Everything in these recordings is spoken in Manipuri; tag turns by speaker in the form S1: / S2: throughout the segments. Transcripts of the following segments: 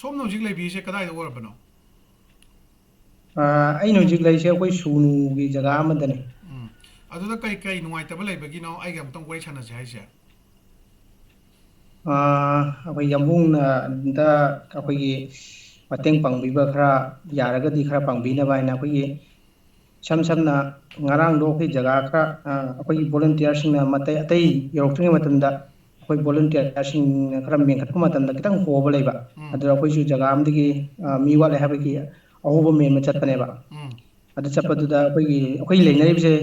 S1: ꯁꯣꯝꯅ ꯍꯧꯖꯤꯛ ꯂꯩꯕꯤꯔꯤꯁꯦ ꯀꯗꯥꯏꯗ ꯑꯣꯏꯔꯕꯅꯣ?
S2: ꯑꯩꯅ ꯍꯧꯖꯤꯛ ꯂꯩꯔꯤꯁꯦ ꯑꯩꯈꯣꯏ ꯁꯨꯒꯅꯨꯒꯤ ꯖꯒꯥ ꯑꯃꯗꯅꯤ꯫
S1: ꯎꯝ ꯑꯗꯨꯗ ꯀꯩ ꯅꯨꯡꯉꯥꯏꯇꯕ ꯂꯩꯕꯒꯤꯅꯣ ꯑꯩꯒ ꯑꯃꯨꯛꯇꯪ ꯋꯥꯔꯤ ꯁꯥꯟꯅꯁꯦ ꯍꯥꯏꯁꯦ?
S2: ꯑꯩꯈꯣꯏ ꯌꯥꯝꯕꯨꯡꯅ ꯑꯗꯨꯗ ꯑꯩꯈꯣꯏꯒꯤ ꯃꯇꯦꯡ ꯄꯥꯡꯕꯤꯕ ꯈꯔ ꯌꯥꯔꯒꯗꯤ ꯈꯔ ꯄꯥꯡꯕꯤꯅꯕ ꯍꯥꯏꯅ ꯑꯩꯈꯣꯏꯒꯤ ꯏꯁꯝ ꯁꯝꯅ ꯉꯔꯥꯡꯗꯣ ꯑꯩꯈꯣꯏ ꯖꯒꯥ ꯈꯔ ꯑꯩꯈꯣꯏꯒꯤ ꯚꯣꯂꯨꯟꯇꯤꯌꯔꯁꯤꯡꯅ ꯑꯇꯩ ꯌꯧꯔꯛꯇ꯭ꯔꯤꯉꯩ ꯃꯇꯝꯗ ꯑꯩꯈꯣꯏ ꯚꯣꯂꯨꯟꯇꯤꯌꯔꯁꯤꯡꯅ ꯈꯔ ꯃꯦꯟꯈꯠꯄ ꯃꯇꯝꯗ ꯈꯤꯇꯪ ꯍꯣꯕ ꯂꯩꯕ
S1: ꯎꯝ
S2: ꯑꯗꯨꯗ ꯑꯩꯈꯣꯏꯁꯨ ꯖꯒꯥ ꯑꯃꯗꯒꯤ ꯃꯤ ꯋꯥꯠꯂꯦ ꯍꯥꯏꯕꯒꯤ ꯑꯍꯣꯕ ꯃꯦꯟꯕ ꯆꯠꯄꯅꯦꯕ꯫
S1: ꯎꯝ
S2: ꯑꯗꯨ ꯆꯠꯄꯗꯨꯗ ꯑꯩꯈꯣꯏ ꯂꯩꯅꯔꯤꯕꯁꯦ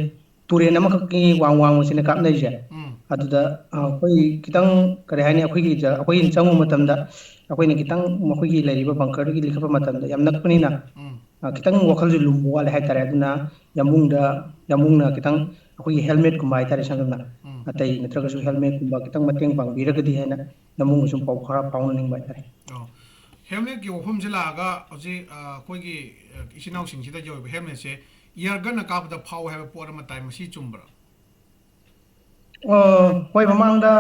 S2: ꯇꯨꯔꯦꯟ ꯑꯃꯈꯛꯀꯤ ꯋꯥꯡꯕꯁꯤꯅ ꯀꯥꯞꯅꯔꯤꯁꯦ꯫
S1: ꯎꯝ
S2: ꯑꯗꯨꯗ ꯑꯩꯈꯣꯏ ꯈꯤꯇꯪ ꯀꯔꯤ ꯍꯥꯏꯅꯤ ꯑꯩꯈꯣꯏꯅ ꯆꯪꯉꯨ ꯃꯇꯝꯗ ꯑꯩꯈꯣꯏꯅ ꯈꯤꯇꯪ ꯃꯈꯣꯏꯒꯤ ꯂꯩꯔꯤꯕ ꯕꯪꯀꯔꯗꯒꯤ ꯂꯤꯈꯠꯄ ꯃꯇꯝꯗ ꯌꯥꯝ ꯅꯛꯄꯅꯤꯅ
S1: ꯎꯝ
S2: ꯈꯤꯇꯪ ꯋꯥꯈꯜꯁꯨ ꯂꯨꯝꯕ ꯋꯥꯠꯂꯦ ꯍꯥꯏꯇꯥꯔꯦ꯫ ꯑꯗꯨꯅ ꯌꯥꯝꯕꯨꯡꯅ ꯈꯤꯇꯪ ꯑꯩꯈꯣꯏꯒꯤ ꯍꯦꯜꯃꯦꯠꯀꯨꯝꯕ ꯍꯥꯏꯇꯥꯔꯦ ꯁꯝꯅ
S1: ꯎꯝ
S2: ꯑꯇꯩ ꯅꯠꯇ꯭ꯔꯒꯁꯨ ꯍꯦꯜꯃꯦꯠꯀꯨꯝꯕ ꯈꯤꯇꯪ ꯃꯇꯦꯡ ꯄꯥꯡꯕꯤꯔꯒꯗꯤ ꯍꯥꯏꯅ ꯌꯥꯝꯕꯨꯡꯒ ꯁꯨꯝ ꯄꯥꯎ ꯈꯔ ꯐꯥꯎꯅꯅꯤꯡꯕ ꯍꯥꯏꯇꯥꯔꯦ꯫
S1: ꯑꯣ ꯍꯦꯜꯃꯦꯠꯀꯤ ꯋꯥꯐꯝꯁꯦ ꯂꯥꯛꯑꯒ ꯍꯧꯖꯤꯛ ꯑꯩꯈꯣꯏꯒꯤ ꯏꯆꯤꯟ ꯏꯅꯥꯎꯁꯤꯡꯁꯤꯗ ꯌꯧꯔꯤꯕ ꯍꯦꯜꯃꯦꯠꯁꯦ ꯏꯌꯥꯔꯒꯟꯅ ꯀꯥꯞꯄꯗ ꯐꯥꯎꯋꯦ ꯍꯥꯏꯕ ꯄꯣꯠ ꯑꯃ ꯇꯥꯏ, ꯃꯁꯤ ꯆꯨꯝꯕ꯭ꯔꯥ?
S2: ꯍꯣꯏ, ꯃꯃꯥꯡꯗ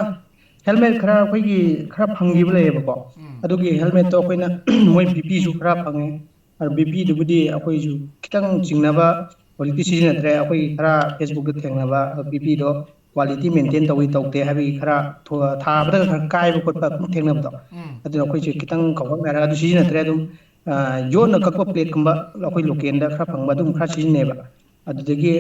S2: ꯍꯦꯜꯃꯦꯠ ꯈꯔ ꯑꯩꯈꯣꯏꯒꯤ ꯈꯔ ꯐꯪꯈꯤꯕ ꯂꯩꯌꯦꯕꯀꯣ꯫
S1: ꯎꯝ
S2: ꯑꯗꯨꯒꯤ ꯍꯦꯜꯃꯦꯠꯇꯣ ꯑꯩꯈꯣꯏꯅ ꯃꯣꯏ ꯕꯤꯄꯤꯁꯨ ꯈꯔ ꯐꯪꯉꯦ꯫ ꯕꯤꯄꯤꯗꯨꯕꯨꯗꯤ ꯑꯩꯈꯣꯏꯁꯨ ꯈꯤꯇꯪ ꯆꯤꯡꯅꯕ ꯍꯧꯖꯤꯛꯇꯤ ꯁꯤꯖꯤꯟꯅꯗ꯭ꯔꯦ꯫ ꯑꯩꯈꯣꯏ ꯈꯔ ꯐꯦꯁꯕꯨꯛꯇ ꯊꯦꯡꯅꯕ ꯕꯤꯄꯤꯗꯣ ꯀ꯭ꯋꯥꯂꯤꯇꯤ ꯃꯦꯟꯇꯦꯟ ꯇꯧꯗꯦ ꯍꯥꯏꯕꯒꯤ ꯈꯔ ꯊꯥꯕꯗꯒ ꯈꯔ ꯀꯥꯏꯕ ꯈꯣꯠꯄ ꯑꯗꯨꯝ ꯊꯦꯡꯅꯕꯗꯣ꯫
S1: ꯎꯝ
S2: ꯑꯗꯨꯅ ꯑꯩꯈꯣꯏꯁꯦ ꯈꯤꯇꯪ ꯈꯧꯒꯠꯅꯔꯒ ꯑꯗꯨ ꯁꯤꯖꯤꯟꯅꯗ꯭ꯔꯦ꯫ ꯑꯗꯨꯝ ꯌꯣꯠꯅ ꯀꯛꯄ ꯄ꯭ꯂꯦꯠꯀꯨꯝꯕ ꯑꯩꯈꯣꯏ ꯂꯣꯀꯦꯜꯗ ꯈꯔ ꯐꯪꯕ ꯑꯗꯨꯝ ꯈꯔ ꯁꯤꯖꯤꯟꯅꯩꯌꯦꯕ꯫ ꯑꯗꯨꯗꯒꯤ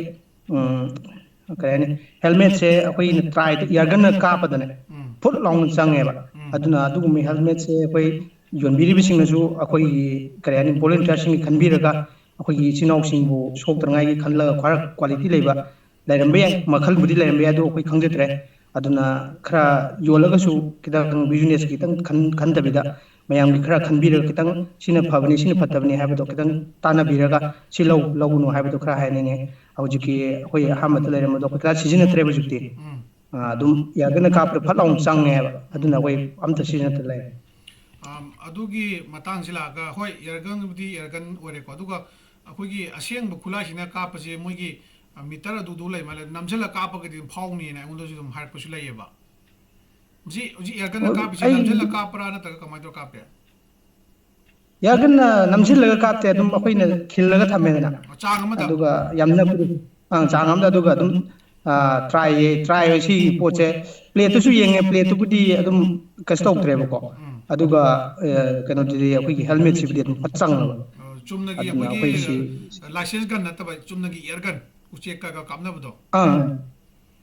S2: ꯀꯔꯤ ꯍꯥꯏꯅꯤ ꯍꯦꯜꯃꯦꯠꯁꯦ ꯑꯩꯈꯣꯏꯅ ꯇ꯭ꯔꯥꯏꯗ ꯏꯌꯥꯔꯒꯟꯅ ꯀꯥꯞꯄꯗꯅꯦ
S1: ꯎꯝ
S2: ꯐꯨꯠ ꯂꯥꯎꯅ ꯆꯪꯉꯦꯕ꯫
S1: ꯎꯝ
S2: ꯑꯗꯨꯅ ꯑꯗꯨꯒꯨꯝꯕ ꯍꯦꯜꯃꯦꯠꯁꯦ ꯑꯩꯈꯣꯏ ꯌꯣꯟꯕꯤꯔꯤꯕꯁꯤꯡꯅꯁꯨ ꯑꯩꯈꯣꯏꯒꯤ ꯀꯔꯤ ꯍꯥꯏꯅꯤ ꯚꯣꯂꯨꯟꯇꯤꯌꯔꯁꯤꯡꯒꯤ ꯈꯟꯕꯤꯔꯒ ꯑꯩꯈꯣꯏꯒꯤ ꯏꯆꯤꯜ ꯏꯅꯥꯎꯁꯤꯡꯕꯨ ꯁꯣꯛꯇꯅꯉꯥꯏꯒꯤ ꯈꯜꯂꯒ ꯈꯔ ꯀ꯭ꯋꯥꯂꯤꯇꯤ ꯂꯩꯔꯝꯕ ꯌꯥꯏ, ꯃꯈꯜꯕꯨꯗꯤ ꯂꯩꯔꯝꯕ ꯌꯥꯏ, ꯑꯗꯨ ꯑꯩꯈꯣꯏ ꯈꯪꯖꯗ꯭ꯔꯦ꯫ ꯑꯗꯨꯅ ꯈꯔ ꯌꯣꯜꯂꯒꯁꯨ ꯈꯤꯇꯪ ꯕꯤꯖꯤꯅꯦꯁ ꯈꯤꯇꯪ ꯈꯟꯗꯕꯤꯗ ꯃꯌꯥꯝꯒꯤ ꯈꯔ ꯈꯟꯕꯤꯔꯒ ꯈꯤꯇꯪ ꯁꯤꯅ ꯐꯕꯅꯤ ꯁꯤꯅ ꯐꯠꯇꯕꯅꯤ ꯍꯥꯏꯕꯗꯣ ꯈꯤꯇꯪ ꯇꯥꯟꯅꯕꯤꯔꯒ ꯁꯤ ꯂꯧꯒꯅꯨ ꯍꯥꯏꯕꯗꯣ ꯈꯔ ꯍꯥꯏꯅꯤꯡꯉꯦ꯫ ꯍꯧꯖꯤꯛꯀꯤ ꯑꯩꯈꯣꯏ ꯑꯍꯥꯟꯕꯗ ꯂꯩꯔꯝꯕꯗꯣ ꯑꯩꯈꯣꯏ ꯀ꯭ꯂꯥꯁ ꯁꯤꯖꯤꯟꯅꯗ꯭ꯔꯦꯕ ꯍꯧꯖꯤꯛꯇꯤ꯫
S1: ꯎꯝ
S2: ꯑꯗꯨꯝ ꯏꯌꯥꯔꯒꯟꯅ ꯀꯥꯞꯄꯗ ꯐꯠ ꯂꯥꯎꯅ ꯆꯪꯉꯦꯕ꯫ ꯑꯗꯨꯅ ꯑꯩꯈꯣꯏ ꯑꯝꯇ ꯁꯤꯖꯤꯟꯅꯗ ꯂꯩꯔꯦ꯫
S1: ꯑꯗꯨꯒꯤ ꯃꯇꯥꯡꯁꯤ ꯂꯥꯛꯑꯒ ꯍꯣꯏ ꯏꯌꯥꯔꯒꯟꯕꯨꯗꯤ ꯏꯌꯥꯔꯒꯟ ꯑꯣꯏꯔꯦꯀꯣ, ꯑꯗꯨꯒ ꯑꯩꯈꯣꯏꯒꯤ ꯑꯁꯦꯡꯕ ꯈꯨꯠꯂꯥꯏꯁꯤꯅ ꯀꯥꯞꯄꯁꯦ ꯃꯣꯏꯒꯤ ꯃꯤꯇꯔ ꯑꯗꯨꯗꯨ ꯂꯩ ꯃꯥꯜꯂꯦ, ꯅꯝꯁꯤꯜꯂ ꯀꯥꯞꯄꯒꯗꯤ ꯑꯗꯨꯝ ꯐꯥꯎꯅꯤꯅ ꯑꯩꯉꯣꯟꯗꯁꯨ ꯑꯗꯨꯝ ꯍꯥꯏꯔꯛꯄꯁꯨ ꯂꯩꯌꯦꯕ꯫ ꯍꯧꯖꯤꯛ ꯏꯌꯥꯔꯒꯟꯅ ꯀꯥꯞꯄꯤꯁꯦ
S2: ꯑꯩ
S1: ꯅꯝꯁꯤꯜꯂ ꯀꯥꯞꯄ꯭ꯔꯥ ꯅꯠꯇ꯭ꯔꯒ ꯀꯃꯥꯏꯅ ꯇꯧꯔ ꯀꯥꯞꯄꯦ?
S2: ꯏꯌꯥꯔꯒꯟꯅ ꯅꯝꯁꯤꯜꯂꯒ ꯀꯥꯞꯇꯦ, ꯑꯗꯨꯝ ꯑꯩꯈꯣꯏꯅ ꯈꯤꯜꯂꯒ ꯊꯝꯃꯦꯗꯅ
S1: ꯆꯥꯡ ꯑꯃꯗ
S2: ꯑꯗꯨꯒ ꯌꯥꯝ ꯅꯛꯄꯗꯤ ꯆꯥꯡ ꯑꯃꯗ ꯑꯗꯨꯒ ꯑꯗꯨꯝ ꯇ꯭ꯔꯥꯏ ꯁꯤꯒꯤ ꯄꯣꯠꯁꯦ ꯄ꯭ꯂꯦꯠꯇꯨꯁꯨ ꯌꯦꯡꯉꯦ, ꯄ꯭ꯂꯦꯠꯇꯨꯕꯨꯗꯤ ꯑꯗꯨꯝ ꯀꯩꯁꯨ ꯇꯧꯗ꯭ꯔꯦꯕꯀꯣ꯫
S1: ꯎꯝ
S2: ꯑꯗꯨꯒ ꯀꯩꯅꯣꯗꯨꯗꯤ ꯑꯩꯈꯣꯏꯒꯤ ꯍꯦꯜꯃꯦꯠꯁꯤꯕꯨꯗꯤ ꯑꯗꯨꯝ ꯐꯠ ꯆꯪꯉꯕ꯫
S1: ꯆꯨꯝꯅꯒꯤ
S2: ꯑꯗꯨꯅ
S1: ꯑꯩꯈꯣꯏꯒꯤ
S2: ꯑꯩꯈꯣꯏꯁꯤ
S1: ꯂꯥꯏꯁꯦꯟꯁ ꯒꯟ ꯅꯠꯇꯕ ꯆꯨꯝꯅꯒꯤ ꯏꯌꯥꯔꯒꯟ ꯎꯆꯦꯛꯀꯒ ꯀꯥꯞꯅꯕꯗꯣ꯫
S2: ꯑꯥ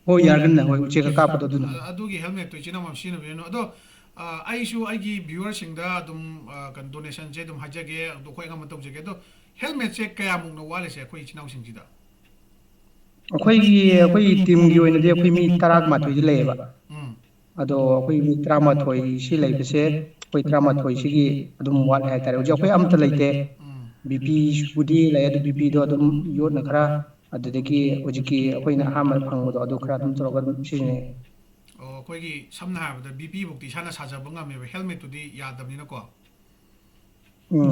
S2: ꯍꯣꯏ, ꯏꯌꯥꯔꯒꯟꯅ ꯍꯣꯏ ꯎꯆꯦꯛꯀ ꯀꯥꯞꯄꯗꯣ ꯑꯗꯨꯅ꯫
S1: ꯑꯗꯨꯒꯤ ꯍꯦꯜꯃꯦꯠꯇꯣ ꯏꯆꯤꯟ ꯏꯅꯥꯎ ꯁꯤꯖꯤꯟꯅꯕꯤꯔꯅꯨ꯫ ꯑꯗꯣ ꯑꯩꯁꯨ ꯑꯩꯒꯤ ꯚ꯭ꯌꯨꯋꯔꯁꯤꯡꯗ ꯑꯗꯨꯝ ꯀꯩꯅꯣ ꯗꯣꯅꯦꯁꯟꯁꯦ ꯑꯗꯨꯝ ꯍꯥꯏꯖꯒꯦ, ꯑꯗꯣ ꯑꯩꯈꯣꯏ ꯑꯉꯝꯕ ꯇꯧꯖꯒꯦ꯫ ꯑꯗꯣ ꯍꯦꯜꯃꯦꯠꯁꯦ ꯀꯌꯥꯃꯨꯛꯅ ꯋꯥꯠꯂꯤꯁꯦ ꯑꯩꯈꯣꯏ ꯏꯆꯤꯟ ꯏꯅꯥꯎꯁꯤꯡꯁꯤꯗ?
S2: ꯑꯩꯈꯣꯏꯒꯤ ꯇꯤꯝꯒꯤ ꯑꯣꯏꯅꯗꯤ ꯑꯩꯈꯣꯏ ꯃꯤ 12ꯗꯤ ꯂꯩꯌꯦꯕ꯫
S1: ꯎꯝ
S2: ꯑꯗꯣ ꯑꯩꯈꯣꯏ ꯃꯤ 12ꯁꯤ ꯂꯩꯕꯁꯦ ꯑꯩꯈꯣꯏ 13ꯁꯤꯒꯤ ꯑꯗꯨꯝ ꯋꯥꯠꯂꯦ ꯍꯥꯏꯇꯥꯔꯦ꯫ ꯍꯧꯖꯤꯛ ꯑꯩꯈꯣꯏ ꯑꯝꯇ ꯂꯩꯇꯦ꯫
S1: ꯎꯝ
S2: ꯕꯤꯄꯤꯕꯨꯗꯤ ꯂꯩ, ꯑꯗꯨ ꯕꯤꯄꯤꯗꯣ ꯑꯗꯨꯝ ꯌꯣꯠꯅ ꯈꯔ ꯑꯗꯨꯗꯒꯤ ꯍꯧꯖꯤꯛꯀꯤ ꯑꯩꯈꯣꯏꯅ ꯑꯍꯥꯟꯕꯗ ꯐꯪꯕꯗꯣ ꯑꯗꯨ ꯈꯔ ꯑꯗꯨꯝ ꯇꯧꯔꯒ ꯑꯗꯨꯝ ꯁꯤꯖꯤꯟꯅꯩ꯫
S1: ꯑꯣ ꯑꯩꯈꯣꯏꯒꯤ ꯁꯝꯅ ꯍꯥꯏꯔꯕꯗ ꯕꯤꯄꯤꯐꯧꯗꯤ ꯏꯁꯥꯅ ꯁꯥꯖꯕ ꯉꯝꯃꯦꯕ, ꯍꯦꯜꯃꯦꯠꯇꯨꯗꯤ ꯌꯥꯗꯕꯅꯤꯅꯀꯣ꯫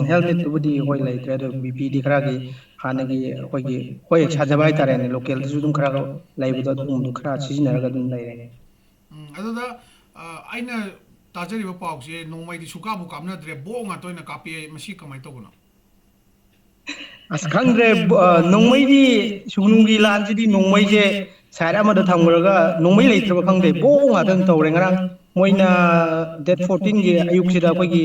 S2: ꯍꯦꯜꯃꯦꯠꯇꯨꯕꯨꯗꯤ ꯍꯣꯏ ꯂꯩꯇ꯭ꯔꯦ, ꯑꯗꯣ ꯕꯤꯄꯤꯗꯤ ꯈꯔꯒꯤ ꯍꯥꯟꯅꯒꯤ ꯑꯩꯈꯣꯏꯒꯤ ꯍꯣꯏ ꯁꯥꯖꯕ ꯍꯥꯏꯇꯥꯔꯦꯅꯦ, ꯂꯣꯀꯦꯜꯗꯁꯨ ꯑꯗꯨꯝ ꯈꯔ ꯂꯩꯕꯗꯣ ꯑꯗꯨꯒꯨꯝꯕꯗꯣ ꯈꯔ ꯁꯤꯖꯤꯟꯅꯔꯒ ꯑꯗꯨꯝ ꯂꯩꯔꯦ꯫
S1: ꯑꯗꯨꯗ ꯑꯩꯅ ꯇꯥꯖꯔꯤꯕ ꯄꯥꯎꯁꯦ ꯅꯣꯡꯃꯩꯗꯤ ꯁꯨꯀꯥꯕꯨ ꯀꯥꯞꯅꯗ꯭ꯔꯦ, ꯕꯣꯛ ꯉꯥꯛꯇ ꯑꯣꯏꯅ ꯀꯥꯞꯄꯛꯑꯦ, ꯃꯁꯤ ꯀꯃꯥꯏꯅ ꯇꯧꯕꯅꯣ?
S2: ꯑꯁ ꯈꯪꯗ꯭ꯔꯦ, ꯅꯣꯡꯃꯩꯗꯤ ꯁꯨꯒꯅꯨꯒꯤ ꯂꯥꯟꯁꯤꯗꯤ ꯅꯣꯡꯃꯩꯁꯦ ꯁꯥꯏꯠ ꯑꯃꯗ ꯊꯝꯈ꯭ꯔꯒ ꯅꯣꯡꯃꯩ ꯂꯩꯇ꯭ꯔꯕ ꯈꯪꯗꯦ, ꯕꯣꯛ ꯉꯥꯛꯇ ꯑꯗꯨꯝ ꯇꯧꯔꯦ꯫ ꯉꯔꯥꯡ ꯃꯣꯏꯅ ꯗꯦꯠ 14ꯒꯤ ꯑꯌꯨꯛꯁꯤꯗ ꯑꯩꯈꯣꯏꯒꯤ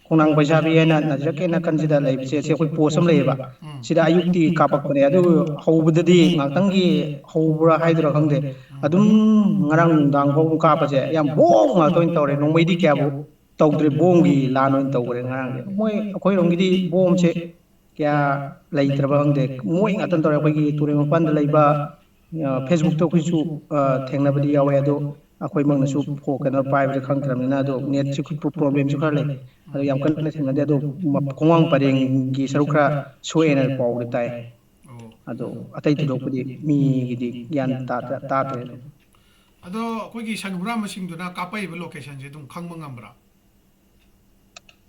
S2: ꯈꯣꯡꯅꯥꯡ ꯄꯩꯁꯥꯕꯤ ꯍꯥꯏꯅ ꯅꯥꯖꯔꯛꯀꯦ ꯅꯥꯀꯟꯁꯤꯗ ꯂꯩꯕꯁꯦ ꯑꯩꯈꯣꯏ ꯄꯣꯁ ꯑꯃ ꯂꯩꯌꯦꯕ꯫
S1: ꯎꯝ
S2: ꯁꯤꯗ ꯑꯌꯨꯛꯇꯤ ꯀꯥꯞꯄꯛꯄꯅꯦ, ꯑꯗꯨ ꯍꯧꯕꯗꯗꯤ ꯉꯥꯛꯇꯪꯒꯤ ꯍꯧꯕ꯭ꯔꯥ ꯍꯥꯏꯗꯣꯏꯔꯥ ꯈꯪꯗꯦ, ꯑꯗꯨꯝ ꯉꯔꯥꯡ ꯅꯨꯡꯗꯥꯡ ꯐꯥꯎꯕ ꯀꯥꯞꯄꯁꯦ ꯌꯥꯝ ꯕꯣꯝ ꯉꯥꯛꯇ ꯑꯣꯏꯅ ꯇꯧꯔꯦ꯫ ꯅꯣꯡꯃꯩꯗꯤ ꯀꯌꯥꯕꯨ ꯇꯧꯗ꯭ꯔꯦ, ꯕꯣꯝꯒꯤ ꯂꯥꯟ ꯑꯣꯏꯅ ꯇꯧꯈ꯭ꯔꯦ ꯉꯔꯥꯡꯗꯤ꯫ ꯃꯣꯏ ꯑꯩꯈꯣꯏꯔꯣꯝꯒꯤꯗꯤ ꯕꯣꯝꯁꯦ ꯀꯌꯥ ꯂꯩꯇ꯭ꯔꯕ ꯈꯪꯗꯦ, ꯃꯣꯏ ꯉꯥꯛꯇꯪ ꯇꯧꯔꯦ꯫ ꯑꯩꯈꯣꯏꯒꯤ ꯇꯨꯔꯦꯜ ꯃꯄꯥꯟꯗ ꯂꯩꯕ ꯐꯦꯁꯕꯨꯛꯇ ꯑꯩꯈꯣꯏꯁꯨ ꯊꯦꯡꯅꯕꯗꯤ ꯌꯥꯎꯋꯦ, ꯑꯗꯣ ꯑꯩꯈꯣꯏꯃꯛꯅꯁꯨ ꯀꯩꯅꯣ ꯄꯥꯏꯕꯗ ꯈꯪꯗ꯭ꯔꯕꯅꯤꯅ ꯑꯗꯣ ꯅꯦꯠꯁꯦ ꯄ꯭ꯔꯣꯕ꯭ꯂꯦꯝꯁꯨ ꯈꯔ ꯂꯩ꯫ ꯑꯗꯣ ꯌꯥꯝ ꯀꯟꯅ ꯊꯦꯡꯅꯗꯦ, ꯑꯗꯣ ꯈꯣꯡꯉꯥꯡ ꯄꯔꯦꯡꯒꯤ ꯁꯔꯨꯛ ꯈꯔ ꯁꯣꯛꯑꯦꯅ ꯄꯥꯎꯗꯤ ꯇꯥꯏ꯫
S1: ꯑꯣ
S2: ꯑꯗꯣ ꯑꯇꯩ ꯊꯣꯏꯗꯣꯛꯄꯗꯤ ꯃꯤꯒꯤꯗꯤ ꯒ꯭ꯌꯥꯟ ꯇꯥꯗ꯭ꯔꯦ ꯑꯗꯨꯝ꯫
S1: ꯑꯗꯣ ꯑꯩꯈꯣꯏꯒꯤ ꯁꯟ ꯍꯨꯔꯥꯟꯕꯁꯤꯡꯗꯨꯅ ꯀꯥꯞꯄꯛꯏꯕ ꯂꯣꯀꯦꯁꯟꯁꯦ ꯑꯗꯨꯝ ꯈꯪꯕ ꯉꯝꯕ꯭ꯔꯥ?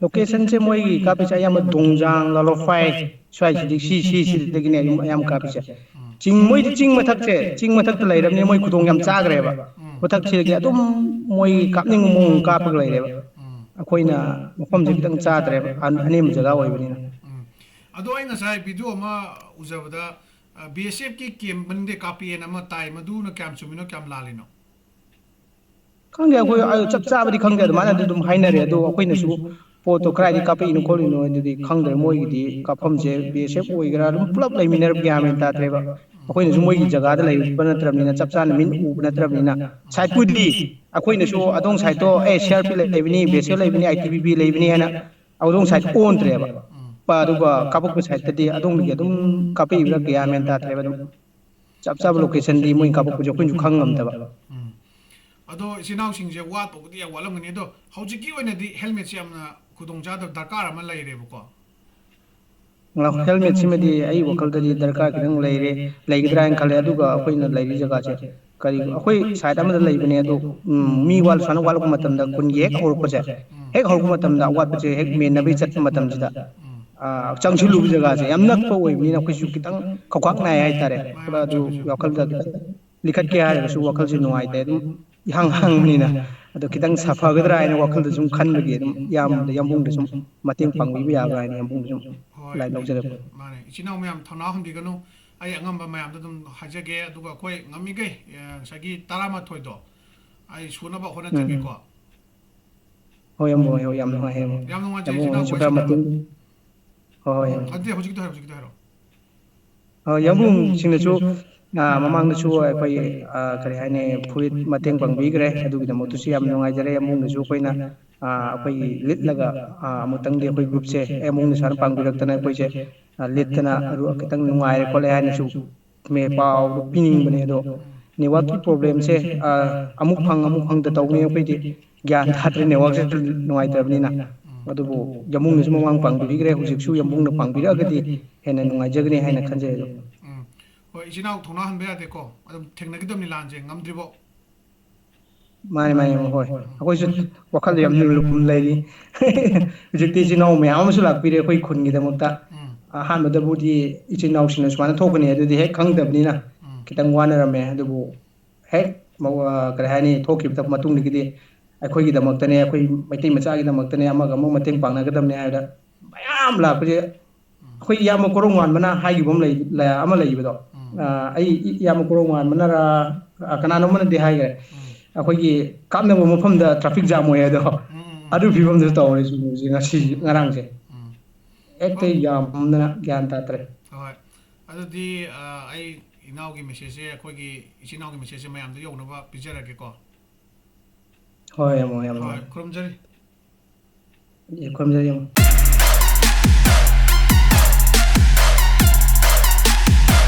S2: ꯂꯣꯀꯦꯁꯟꯁꯦ ꯃꯣꯏꯒꯤ ꯀꯥꯞꯄꯤꯁꯦ ꯑꯌꯥꯝꯕ ꯗꯣꯡꯖꯥꯡ, ꯂꯥꯂꯣꯛꯐꯥꯏ ꯁ꯭ꯋꯥꯏꯁꯤꯗꯤ ꯁꯤꯗꯒꯤꯅꯦ ꯑꯌꯥꯝꯕ ꯀꯥꯞꯄꯤꯁꯦ꯫ ꯃꯣꯏꯗꯤ ꯆꯤꯡ ꯃꯊꯛꯁꯦ, ꯆꯤꯡ ꯃꯊꯛꯇ ꯂꯩꯔꯕꯅꯤꯅ ꯃꯣꯏ ꯈꯨꯗꯣꯡ ꯌꯥꯝ ꯆꯥꯈ꯭ꯔꯦꯕ꯫ ꯃꯊꯛꯁꯤꯗꯒꯤ ꯑꯗꯨꯝ ꯃꯣꯏ ꯀꯥꯞꯅꯤꯡꯕ ꯃꯑꯣꯡ ꯀꯥꯞꯄꯒ ꯂꯩꯔꯦꯕ꯫ ꯑꯩꯈꯣꯏꯅ ꯃꯐꯝꯁꯦ ꯈꯤꯇꯪ ꯆꯥꯗ꯭ꯔꯦꯕ ꯑꯅꯦꯝꯕ ꯖꯒꯥ ꯑꯣꯏꯕꯅꯤꯅ
S1: ꯑꯗꯣ ꯑꯩ ꯉꯁꯥꯏ ꯚꯤꯗꯤꯑꯣ ꯑꯃ ꯎꯖꯕꯗ ꯕꯤ ꯑꯦꯁ ꯑꯦꯐꯀꯤ ꯀꯦꯝ ꯃꯅꯨꯡꯗ ꯀꯥꯞꯄꯤꯑꯅ ꯑꯃ ꯇꯥꯏ ꯃꯗꯨꯅ ꯀꯌꯥꯝ ꯆꯨꯝꯃꯤꯅꯣ ꯀꯌꯥꯝ ꯂꯥꯜꯂꯤꯅꯣ
S2: ꯈꯪꯗꯦ ꯑꯩꯈꯣꯏ ꯆꯞ ꯆꯥꯕꯗꯤ ꯈꯪꯗꯦ ꯑꯗꯨꯃꯥꯏꯅꯗꯤ ꯑꯗꯨꯝ ꯍꯥꯏꯅꯔꯦ ꯑꯗꯣ ꯑꯩꯈꯣꯏꯅꯁꯨ ꯄꯣꯠꯇꯣ ꯀꯗꯥꯏꯗꯒꯤ ꯀꯥꯞꯄꯛꯏꯅꯣ ꯈꯣꯠꯂꯤꯅꯣ ꯑꯗꯨꯗꯤ ꯈꯪꯗ꯭ꯔꯦ ꯃꯣꯏꯒꯤꯗꯤ ꯀꯥꯞꯐꯝꯁꯦ ꯕꯤ ꯑꯦꯁ ꯑꯦꯐ ꯑꯣꯏꯒꯦꯔꯥ ꯑꯗꯨꯝ ꯄꯨꯂꯞ ꯂꯩꯃꯤꯟꯅꯔ ꯒ꯭ꯌꯥꯟ ꯃꯦꯟ ꯇꯥꯗ꯭ꯔꯦꯕ ꯑꯩꯈꯣꯏꯅꯁꯨ ꯃꯣꯏꯒꯤ ꯖꯒꯥꯗ ꯂꯩꯕ ꯅꯠꯇ꯭ꯔꯕꯅꯤꯅ ꯆꯞ ꯆꯥꯅ ꯃꯤꯠ ꯎꯕ ꯅꯠꯇ꯭ꯔꯕꯅꯤꯅ ꯁꯥꯏꯠꯄꯨꯗꯤ ꯑꯩꯈꯣꯏꯅꯁꯨ ꯑꯗꯣꯝ ꯁꯥꯏꯠꯇꯣ ꯁꯤ ꯑꯥꯔ ꯄꯤ ꯂꯩꯕꯅꯤ ꯕꯤ ꯑꯦꯁ ꯑꯦꯐ ꯂꯩꯕꯅꯤ ꯑꯥꯏ ꯇꯤ ꯕꯤ ꯄꯤ ꯂꯩꯕꯅꯤ ꯍꯥꯏꯅ ꯑꯗꯣꯝ ꯁꯥꯏꯠ ꯑꯣꯟꯗ꯭ꯔꯦꯕ ꯑꯗꯨꯒ ꯀꯥꯞꯄꯛꯄ ꯁꯥꯏꯠꯇꯗꯤ ꯑꯗꯣꯝꯗꯒꯤ ꯑꯗꯨꯝ ꯀꯥꯞꯄꯛꯏꯕ꯭ꯔꯥ ꯒ꯭ꯌꯥꯟ ꯃꯦꯟ ꯇꯥꯗ꯭ꯔꯦꯕ ꯑꯗꯨꯝ ꯆꯞ ꯆꯥꯕ ꯂꯣꯀꯦꯁꯟꯗꯤ ꯃꯣꯏꯅ ꯀꯥꯞꯄꯛꯄꯁꯦ ꯑꯩꯈꯣꯏꯅꯁꯨ ꯈꯪ ꯉꯝꯗꯕ
S1: ꯑꯗꯣ ꯏꯆꯤꯜ ꯏꯅꯥꯎꯁꯤꯡꯁꯦ ꯋꯥꯠꯄꯕꯨꯗꯤ ꯌꯥꯝ ꯋꯥꯠꯂꯝꯒꯅꯤ ꯑꯗꯣ ꯍꯧꯖꯤꯛꯀꯤ ꯑꯣꯏꯅꯗꯤ ꯍꯦꯜꯃꯦꯠꯁꯦ ꯌꯥꯝꯅ ꯈꯨꯗꯣꯡꯆꯥꯗꯕ ꯗꯔꯀꯥꯔ ꯑꯃ ꯂꯩꯔꯦꯕꯀꯣ
S2: ꯍꯦꯜꯃꯦꯠꯁꯤꯃꯗꯤ ꯑꯩ ꯋꯥꯈꯜꯗꯗꯤ ꯗꯔꯀꯥꯔ ꯈꯤꯇꯪ ꯂꯩꯔꯦ ꯂꯩꯒꯗ꯭ꯔꯥ ꯍꯥꯏꯅ ꯈꯜꯂꯦ ꯑꯗꯨꯒ ꯑꯩꯈꯣꯏꯅ ꯂꯩꯔꯤ ꯖꯒꯥꯁꯦ ꯀꯔꯤ ꯑꯩꯈꯣꯏ ꯁꯥꯏꯠ ꯑꯃꯗ ꯂꯩꯕꯅꯦ ꯑꯗꯣ ꯃꯤ ꯁꯨꯃꯥꯏꯅ ꯋꯥꯠꯂꯛꯄ ꯃꯇꯝꯗ ꯈꯨꯟꯒꯤ ꯍꯦꯛ ꯍꯧꯔꯛꯄꯁꯦ ꯍꯦꯛ ꯍꯧꯔꯛꯄ ꯃꯇꯝꯗ ꯑꯋꯥꯠꯄꯁꯦ ꯍꯦꯛ ꯃꯦꯟꯅꯕꯒꯤ ꯆꯠꯄ ꯃꯇꯝꯁꯤꯗ ꯆꯪꯁꯤꯜꯂꯨꯕ ꯖꯒꯥꯁꯦ ꯌꯥꯝ ꯅꯛꯄ ꯑꯣꯏꯕꯅꯤꯅ ꯑꯩꯈꯣꯏꯁꯨ ꯈꯤꯇꯪ ꯈꯧꯈꯥꯛ ꯅꯥꯏ ꯍꯥꯏꯇꯥꯔꯦ ꯑꯗꯨ ꯋꯥꯈꯜꯗ ꯈꯤꯇꯪ ꯂꯤꯈꯠꯀꯦ ꯍꯥꯏꯔꯒꯁꯨ ꯋꯥꯈꯜꯁꯦ ꯅꯨꯡꯉꯥꯏꯇꯦ ꯑꯗꯨꯝ ꯏꯍꯥꯡ ꯍꯥꯡꯕꯅꯤꯅ ꯑꯗꯣ ꯈꯤꯇꯪ ꯁꯥꯐꯒꯗ꯭ꯔꯥ ꯍꯥꯏꯅ ꯋꯥꯈꯜꯗ ꯁꯨꯝ ꯈꯟꯕꯒꯤ ꯑꯗꯨꯝ ꯏꯌꯥꯝꯕꯗ ꯌꯥꯝꯕꯨꯡꯗ ꯁꯨꯝ ꯃꯇꯦꯡ ꯄꯥꯡꯕꯤꯕ ꯌꯥꯕ꯭ꯔꯥ ꯍꯥꯏꯅ ꯌꯥꯝꯕꯨꯡꯗ ꯁꯨꯝ
S1: ꯍꯣꯏ
S2: ꯂꯥꯏ ꯂꯧꯖꯔꯛꯄ
S1: ꯃꯥꯅꯦ ꯏꯆꯤꯟ ꯏꯅꯥꯎ ꯃꯌꯥꯝ ꯊꯧꯅꯥ ꯍꯟꯕꯤꯒꯅꯨ ꯑꯩ ꯑꯉꯝꯕ ꯃꯌꯥꯝꯗ ꯑꯗꯨꯝ ꯍꯥꯏꯖꯒꯦ ꯑꯗꯨꯒ ꯑꯩꯈꯣꯏ ꯉꯝꯃꯤꯈꯩ ꯉꯁꯥꯏꯒꯤ 12ꯗꯣ ꯑꯩ ꯁꯨꯅꯕ ꯍꯣꯠꯅꯖꯒꯦꯀꯣ
S2: ꯍꯣꯏ ꯌꯥꯝꯕꯨꯡ ꯍꯣꯏ ꯌꯥꯝ ꯅꯨꯡꯉꯥꯏ
S1: ꯌꯥꯝ ꯅꯨꯡꯉꯥꯏꯖꯩ
S2: ꯌꯥꯝꯕꯨꯡ
S1: ꯏꯆꯤꯟ ꯏꯅꯥꯎ
S2: ꯍꯣꯏꯁꯨ
S1: ꯋꯥꯔꯤ
S2: ꯈꯔ
S1: ꯁꯥꯟꯅꯕ
S2: ꯃꯇꯦꯡ ꯍꯣꯏ ꯍꯣꯏ
S1: ꯑꯗꯨꯗꯤ ꯍꯧꯖꯤꯛꯀꯤꯗꯣ ꯍꯥꯏꯔꯣ
S2: ꯌꯥꯝꯕꯨꯡꯁꯤꯡꯅꯁꯨ ꯃꯃꯥꯡꯗꯁꯨ ꯑꯩꯈꯣꯏ ꯀꯔꯤ ꯍꯥꯏꯅꯤ ꯐꯨꯔꯤꯠ ꯃꯇꯦꯡ ꯄꯥꯡꯕꯤꯈ꯭ꯔꯦ ꯑꯗꯨꯒꯤꯗꯃꯛꯇꯁꯨ ꯌꯥꯝ ꯅꯨꯡꯉꯥꯏꯖꯔꯦ ꯌꯥꯝꯕꯨꯡꯅꯁꯨ ꯑꯩꯈꯣꯏꯅ ꯑꯩꯈꯣꯏꯒꯤ ꯂꯤꯠꯂꯒ ꯑꯃꯨꯛꯇꯪꯗꯤ ꯑꯩꯈꯣꯏ ꯒ꯭ꯔꯨꯞꯁꯦ ꯌꯥꯝꯕꯨꯡꯅ ꯁꯨꯃꯥꯏꯅ ꯄꯥꯡꯕꯤꯔꯛꯇꯅ ꯑꯩꯈꯣꯏꯁꯦ ꯂꯤꯠꯇꯅ ꯑꯗꯨ ꯈꯤꯇꯪ ꯅꯨꯡꯉꯥꯏꯔꯦ ꯈꯣꯠꯂꯦ ꯍꯥꯏꯅꯁꯨ ꯄꯥꯎꯗꯨ ꯄꯤꯅꯤꯡꯕꯅꯦ ꯑꯗꯣ ꯅꯦꯠꯋꯥꯛꯀꯤ ꯄ꯭ꯔꯣꯕ꯭ꯂꯦꯝꯁꯦ ꯑꯃꯨꯛ ꯑꯃꯨꯛ ꯐꯪꯗ ꯇꯧꯕꯅꯤ ꯑꯩꯈꯣꯏꯗꯤ ꯒ꯭ꯌꯥꯟ ꯇꯥꯗ꯭ꯔꯦ ꯅꯦꯠꯋꯥꯛꯁꯦ ꯅꯨꯡꯉꯥꯏꯇ꯭ꯔꯕꯅꯤꯅ ꯑꯗꯨꯕꯨ ꯌꯥꯝꯕꯨꯡꯅꯁꯨ ꯃꯃꯥꯡ ꯄꯥꯡꯕꯤꯈ꯭ꯔꯦ ꯍꯧꯖꯤꯛꯁꯨ ꯌꯥꯝꯕꯨꯡꯅ ꯄꯥꯡꯕꯤꯔꯛꯑꯒꯗꯤ ꯍꯦꯟꯅ ꯅꯨꯡꯉꯥꯏꯖꯒꯅꯤ ꯍꯥꯏꯅ ꯈꯟꯖꯩ ꯑꯗꯣ
S1: ꯍꯣꯏ ꯏꯆꯤꯟ ꯏꯅꯥꯎ ꯊꯧꯅꯥ ꯍꯟꯕ ꯌꯥꯗꯦꯀꯣ ꯑꯗꯨꯝ ꯊꯦꯡꯅꯈꯤꯗꯕꯅꯤ ꯂꯥꯟꯁꯦ ꯉꯝꯗ꯭ꯔꯤꯕꯣ
S2: ꯃꯥꯅꯤ ꯃꯥꯅꯤ ꯍꯣꯏ ꯑꯩꯈꯣꯏꯁꯨ ꯋꯥꯈꯜꯗ ꯌꯥꯝ ꯂꯨꯝ ꯂꯩꯔꯤ ꯍꯧꯖꯤꯛꯇꯤ ꯏꯆꯤꯜ ꯏꯅꯥꯎ ꯃꯌꯥꯝ ꯑꯃꯁꯨ ꯂꯥꯛꯄꯤꯔꯦ ꯑꯩꯈꯣꯏ ꯈꯨꯟꯒꯤꯗꯃꯛꯇ ꯑꯍꯥꯟꯕꯗꯕꯨꯗꯤ ꯏꯆꯤꯜ ꯏꯅꯥꯎꯁꯤꯡꯅ ꯁꯨꯃꯥꯏꯅ ꯊꯣꯛꯀꯅꯤ ꯑꯗꯨꯗꯤ ꯍꯦꯛ ꯈꯪꯗꯕꯅꯤꯅ ꯈꯤꯇꯪ ꯋꯥꯅꯔꯝꯃꯦ ꯑꯗꯨꯕꯨ ꯍꯦꯛ ꯀꯔꯤ ꯍꯥꯏꯅꯤ ꯊꯣꯛꯈꯤꯕ ꯃꯇꯨꯡꯗꯒꯤꯗꯤ ꯑꯩꯈꯣꯏꯒꯤꯗꯃꯛꯇꯅꯦ ꯑꯩꯈꯣꯏ ꯃꯩꯇꯩ ꯃꯆꯥꯒꯤꯗꯃꯛꯇꯅꯦ ꯑꯃꯒ ꯑꯃꯨꯛ ꯃꯇꯦꯡ ꯄꯥꯡꯅꯒꯗꯕꯅꯦ ꯍꯥꯏꯕꯗ ꯃꯌꯥꯝ ꯂꯥꯛꯄꯁꯦ ꯑꯩꯈꯣꯏ ꯏꯌꯥꯝꯕ ꯀꯣꯔꯧ ꯉꯥꯟꯕꯅ ꯍꯥꯏꯈꯤꯕ ꯑꯃ ꯂꯩꯕꯗꯣ ꯑꯩ ꯏꯌꯥꯝꯕ ꯀꯣꯔꯧ ꯉꯥꯟꯕꯅꯔꯥ ꯀꯅꯥꯅꯣꯝꯃꯅꯗꯤ ꯍꯥꯏꯈ꯭ꯔꯦ ꯑꯩꯈꯣꯏꯒꯤ ꯀꯥꯞꯅꯕ ꯃꯐꯝꯗ ꯇ꯭ꯔꯥꯐꯤꯛ ꯖꯥꯝ ꯑꯣꯏ ꯑꯗꯣ ꯑꯗꯨ ꯐꯤꯕꯝꯗꯨꯁꯨ ꯇꯧꯔꯦ ꯉꯁꯤ ꯉꯔꯥꯡꯁꯦ ꯍꯦꯛꯇ ꯌꯥꯝꯗꯅ ꯒ꯭ꯌꯥꯟ ꯇꯥꯗ꯭ꯔꯦ
S1: ꯍꯣꯏ ꯑꯗꯨꯗꯤ ꯑꯩ ꯏꯅꯥꯎꯒꯤ ꯃꯦꯁꯦꯖꯁꯦ ꯑꯩꯈꯣꯏꯒꯤ ꯏꯆꯤꯟ ꯏꯅꯥꯎꯒꯤ ꯃꯦꯁꯦꯖꯁꯦ ꯃꯌꯥꯝꯗ ꯌꯧꯅꯕ ꯄꯤꯖꯔꯒꯦꯀꯣ
S2: ꯍꯣꯏ ꯌꯥꯝ
S1: ꯍꯣꯏ ꯈꯨꯔꯨꯝꯖꯔꯤ
S2: ꯈꯨꯔꯨꯝꯖꯔꯤ